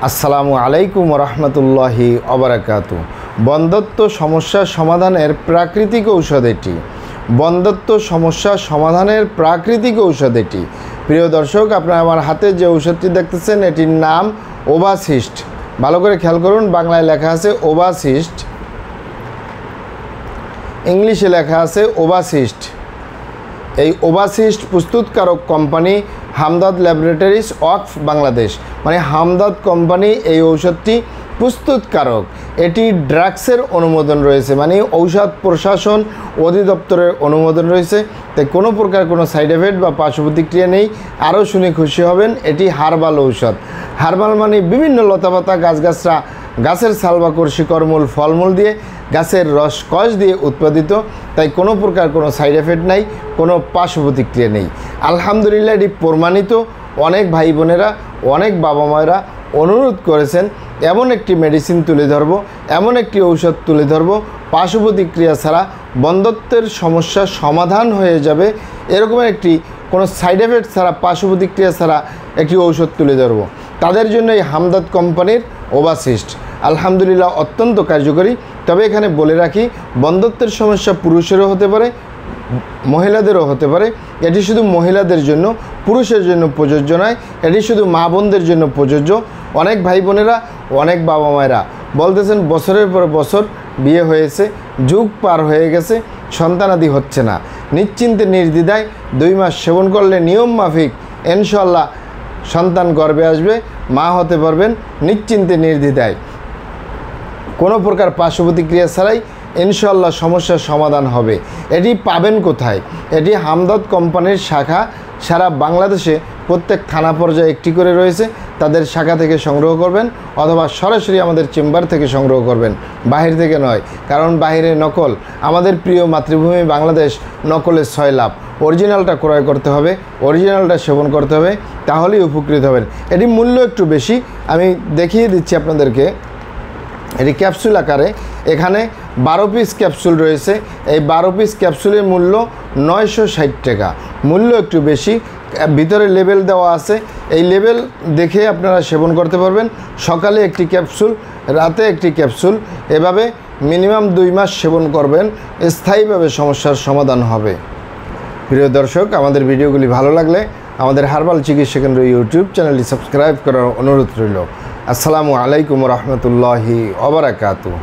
আসসালামু আলাইকুম রহমতুল্লাহি অবরাকাতু। বন্ধ্যত্ব সমস্যা সমাধানের প্রাকৃতিক ঔষধ এটি। বন্ধ্যত্ব সমস্যা সমাধানের প্রাকৃতিক ঔষধ এটি। প্রিয় দর্শক, আপনারা আমার হাতে যে ঔষধটি দেখতেছেন এটির নাম ওভাসিস্ট। ভালো করে খেয়াল করুন, বাংলায় লেখা আছে ওভাসিস্ট, ইংলিশে লেখা আছে ওভাসিস্ট। এই ওভাসিস্ট প্রস্তুতকারক কোম্পানি হামদর্দ ল্যাবরেটরিজ ওয়াকফ বাংলাদেশ, মানে হামদর্দ কোম্পানি এই ঔষধটি প্রস্তুতকারক। এটি ড্রাগসের অনুমোদন রয়েছে, মানে ঔষধ প্রশাসন অধিদপ্তরের অনুমোদন রয়েছে। তাই কোনো প্রকার কোনো সাইড এফেক্ট বা পার্শ্ব প্রতিক্রিয়া নেই। আরও শুনে খুশি হবেন, এটি হার্বাল ঔষধ। হার্বাল মানে বিভিন্ন লতাপাতা গাছগাছরা, গাছের ছালবাকড় শিকড়মূল ফলমূল দিয়ে, গাছের রস কষ দিয়ে উৎপাদিত। তাই কোনো প্রকার কোনো সাইড এফেক্ট নাই, কোনো পার্শ্ব প্রতিক্রিয়া নেই। আলহামদুলিল্লাহ, এটি প্রমাণিত। অনেক ভাই বোনেরা, অনেক বাবা মায়েরা অনুরোধ করেছেন এমন একটি মেডিসিন তুলে ধরবো, এমন একটি ঔষধ তুলে ধরবো পার্শ্ব প্রতিক্রিয়া ছাড়া বন্ধ্যত্বের সমস্যা সমাধান হয়ে যাবে, এরকমের একটি কোনো সাইড এফেক্ট ছাড়া পার্শ্ব প্রতিক্রিয়া ছাড়া একটি ঔষধ তুলে ধরবো। তাদের জন্য এই হামদর্দ কোম্পানির ওভাসিস্ট আলহামদুলিল্লাহ অত্যন্ত কার্যকরী। তবে এখানে বলে রাখি, বন্ধ্যত্বের সমস্যা পুরুষেরও হতে পারে, মহিলাদেরও হতে পারে। এটি শুধু মহিলাদের জন্য, পুরুষের জন্য প্রযোজ্য নয়। এটি শুধু মা বোনদের জন্য প্রযোজ্য। অনেক ভাই বোনেরা, অনেক বাবা মায়েরা বলতেছেন বছরের পর বছর বিয়ে হয়েছে, যুগ পার হয়ে গেছে, সন্তানাদি হচ্ছে না। নিশ্চিন্তে নির্দ্বিধায় 2 মাস সেবন করলে নিয়ম মাফিক ইনশাআল্লাহ সন্তান গর্ভে আসবে, মা হতে পারবেন নিশ্চিন্তে নির্দ্বিধায়, কোনো প্রকার পার্শ্ব প্রতিক্রিয়া ছাড়াই ইনশাআল্লাহ সমস্যার সমাধান হবে। এটি পাবেন কোথায়? এটি হামদর্দ কোম্পানির শাখা সারা বাংলাদেশে প্রত্যেক থানা পর্যায়ে একটি করে রয়েছে। তাদের শাখা থেকে সংগ্রহ করবেন অথবা সরাসরি আমাদের চেম্বার থেকে সংগ্রহ করবেন, বাহির থেকে নয়। কারণ বাহিরে নকল, আমাদের প্রিয় মাতৃভূমি বাংলাদেশ নকলের 6 লাভ। অরিজিনালটা ক্রয় করতে হবে, অরিজিনালটা সেবন করতে হবে, তাহলেই উপকৃত হবেন। এটি মূল্য একটু বেশি, আমি দেখিয়ে দিচ্ছি আপনাদেরকে। এটি ক্যাপসুল আকারে, এখানে 12 পিস ক্যাপসুল রয়েছে। এই 12 পিস ক্যাপসুলের মূল্য 960 টাকা। মূল্য একটু বেশি, ভিতরে লেবেল দেওয়া আছে। এই লেবেল দেখে আপনারা সেবন করতে পারবেন। সকালে একটি ক্যাপসুল, রাতে একটি ক্যাপসুল, এভাবে মিনিমাম 2 মাস সেবন করবেন, স্থায়ীভাবে সমস্যার সমাধান হবে। প্রিয় দর্শক, আমাদের ভিডিওগুলি ভালো লাগলে আমাদের হার্বাল চিকিৎসা কেন্দ্র ইউটিউব চ্যানেলটি সাবস্ক্রাইব করার অনুরোধ রইল। আসসালামু আলাইকুম রহমতুল্লাহি ওয়া বারাকাতুহু।